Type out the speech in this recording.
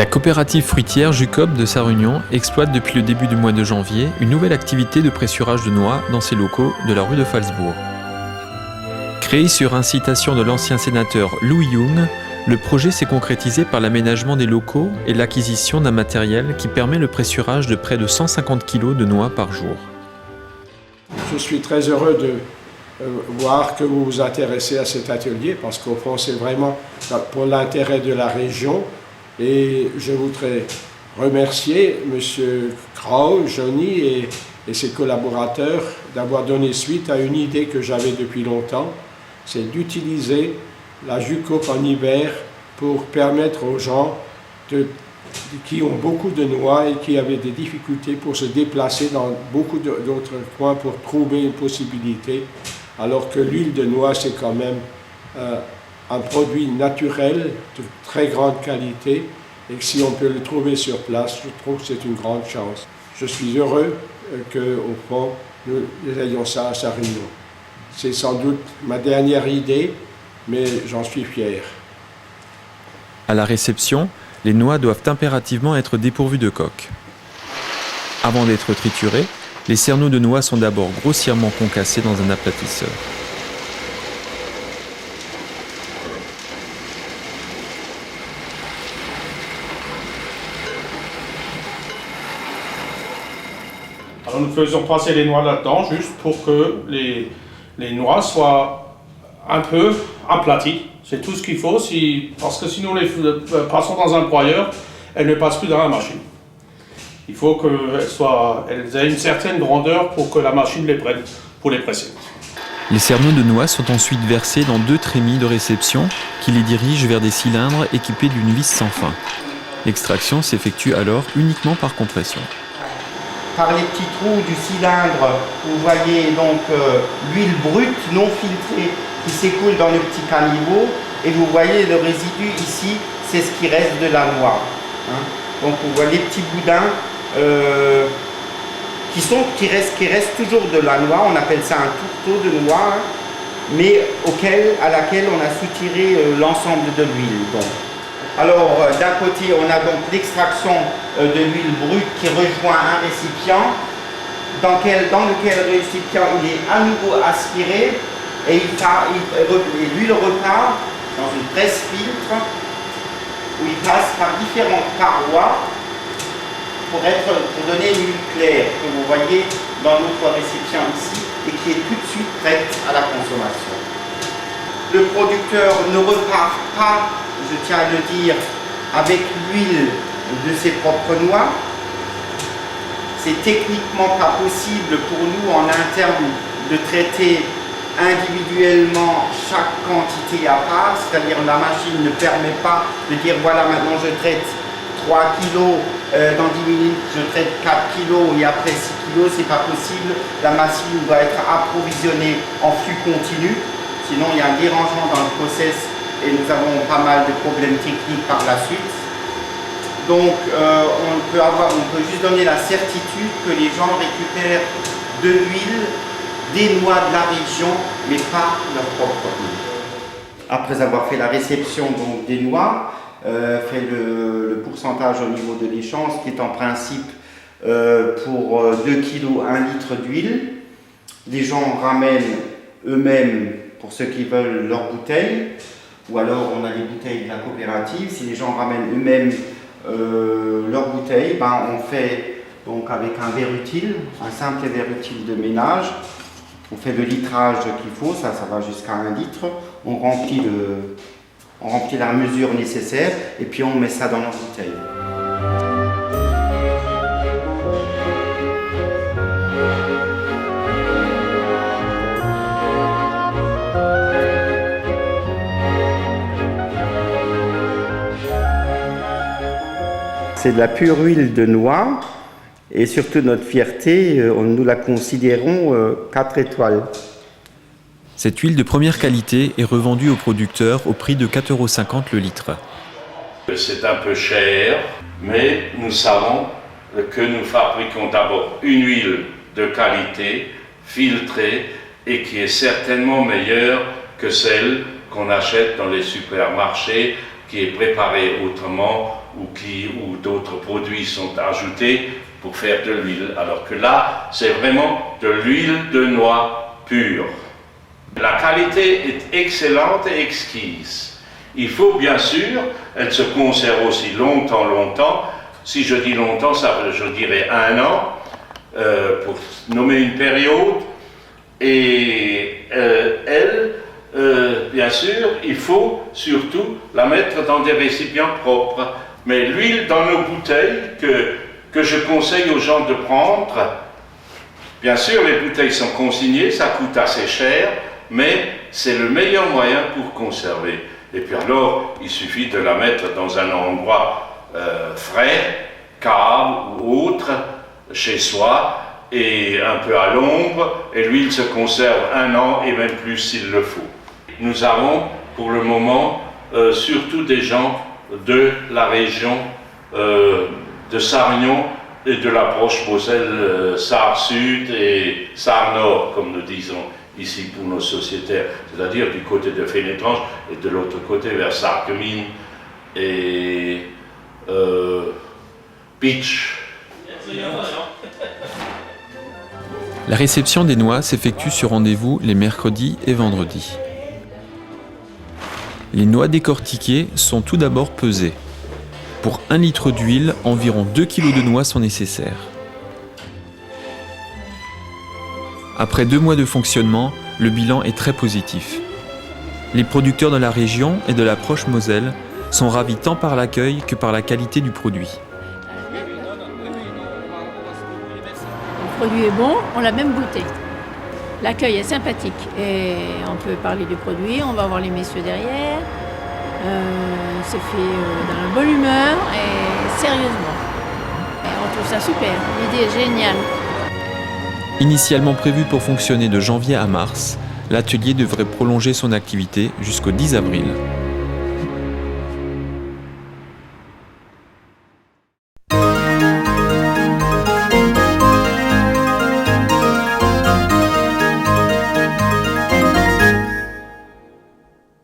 La coopérative fruitière Jucob de Sarre-Union exploite depuis le début du mois de janvier une nouvelle activité de pressurage de noix dans ses locaux de la rue de Phalsbourg. Créé sur incitation de l'ancien sénateur Louis Young, le projet s'est concrétisé par l'aménagement des locaux et l'acquisition d'un matériel qui permet le pressurage de près de 150 kg de noix par jour. Je suis très heureux de voir que vous vous intéressez à cet atelier parce qu'au fond c'est vraiment pour l'intérêt de la région et je voudrais remercier M. Krau, Johnny et ses collaborateurs d'avoir donné suite à une idée que j'avais depuis longtemps, c'est d'utiliser la Jucob en hiver pour permettre aux gens qui ont beaucoup de noix et qui avaient des difficultés pour se déplacer dans beaucoup d'autres coins pour trouver une possibilité, alors que l'huile de noix c'est quand même un produit naturel de très grande qualité et que si on peut le trouver sur place, je trouve que c'est une grande chance. Je suis heureux qu'au fond nous ayons ça à Sarre-Union. C'est sans doute ma dernière idée, mais j'en suis fier. À la réception, les noix doivent impérativement être dépourvues de coque. Avant d'être triturées, les cerneaux de noix sont d'abord grossièrement concassés dans un aplatisseur. Alors nous faisons passer les noix là-dedans juste pour que les noix soient un peu aplaties. C'est tout ce qu'il faut, parce que si nous les passons dans un broyeur, elles ne passent plus dans la machine. Il faut qu'elles aient une certaine grandeur pour que la machine les prenne, pour les presser. Les cerneaux de noix sont ensuite versés dans 2 trémies de réception qui les dirigent vers des cylindres équipés d'une vis sans fin. L'extraction s'effectue alors uniquement par compression. Par les petits trous du cylindre, vous voyez donc l'huile brute non filtrée qui s'écoule dans le petit caniveau et vous voyez le résidu ici, c'est ce qui reste de la noix. Donc vous voyez les petits boudins qui restent toujours de la noix, on appelle ça un tourteau de noix, mais à laquelle on a soutiré l'ensemble de l'huile. Alors d'un côté on a donc l'extraction de l'huile brute qui rejoint un récipient dans lequel le récipient il est à nouveau aspiré et l'huile repart dans une presse-filtre où il passe par différentes parois pour donner une huile claire que vous voyez dans notre récipient ici et qui est tout de suite prête à la consommation. Le producteur ne repart pas, je tiens à le dire, avec l'huile de ses propres noix. C'est techniquement pas possible pour nous en interne de traiter individuellement chaque quantité à part, c'est-à-dire la machine ne permet pas de dire voilà maintenant je traite 3 kg, dans 10 minutes je traite 4 kg et après 6 kg, c'est pas possible. La machine doit être approvisionnée en flux continu, sinon il y a un dérangement dans le process et nous avons pas mal de problèmes techniques par la suite. Donc on peut juste donner la certitude que les gens récupèrent de l'huile, des noix de la région, mais pas leur propre huile. Après avoir fait la réception donc, des noix, fait le pourcentage au niveau de l'échange, qui est en principe pour 2 kg 1 litre d'huile. Les gens ramènent eux-mêmes, pour ceux qui veulent, leurs bouteilles, ou alors on a les bouteilles de la coopérative. Si les gens ramènent eux-mêmes leurs bouteilles, on fait donc avec un verre utile, un simple verre utile de ménage. On fait le litrage qu'il faut, ça va jusqu'à 1 litre. On remplit la mesure nécessaire et puis on met ça dans leur bouteille. C'est de la pure huile de noix et surtout notre fierté, nous la considérons 4 étoiles. Cette huile de première qualité est revendue aux producteurs au prix de 4,50 € le litre. C'est un peu cher, mais nous savons que nous fabriquons d'abord une huile de qualité, filtrée et qui est certainement meilleure que celle qu'on achète dans les supermarchés, qui est préparée autrement où d'autres produits sont ajoutés pour faire de l'huile. Alors que là, c'est vraiment de l'huile de noix pure. La qualité est excellente et exquise. Il faut bien sûr, elle se conserve aussi longtemps. Si je dis longtemps, je dirais 1 an, pour nommer une période. Et bien sûr, il faut surtout la mettre dans des récipients propres. Mais l'huile dans nos bouteilles que je conseille aux gens de prendre, bien sûr, les bouteilles sont consignées, ça coûte assez cher, mais c'est le meilleur moyen pour conserver. Et puis alors, il suffit de la mettre dans un endroit frais, cave ou autre, chez soi, et un peu à l'ombre, et l'huile se conserve 1 an et même plus s'il le faut. Nous avons pour le moment surtout des gens de la région de Sarre-Union et de l'approche Moselle, Sarre-Sud et Sarre-Nord, comme nous disons ici pour nos sociétaires, c'est-à-dire du côté de Fénétrange et de l'autre côté vers Sarreguemines et Bitche. La réception des noix s'effectue sur rendez-vous les mercredis et vendredis. Les noix décortiquées sont tout d'abord pesées. Pour 1 litre d'huile, environ 2 kg de noix sont nécessaires. Après 2 mois de fonctionnement, le bilan est très positif. Les producteurs de la région et de l'approche Moselle sont ravis tant par l'accueil que par la qualité du produit. Le produit est bon, on l'a même goûté. L'accueil est sympathique et on peut parler du produit, on va voir les messieurs derrière. C'est fait dans la bonne humeur et sérieusement. Et on trouve ça super, l'idée est géniale. Initialement prévu pour fonctionner de janvier à mars, l'atelier devrait prolonger son activité jusqu'au 10 avril.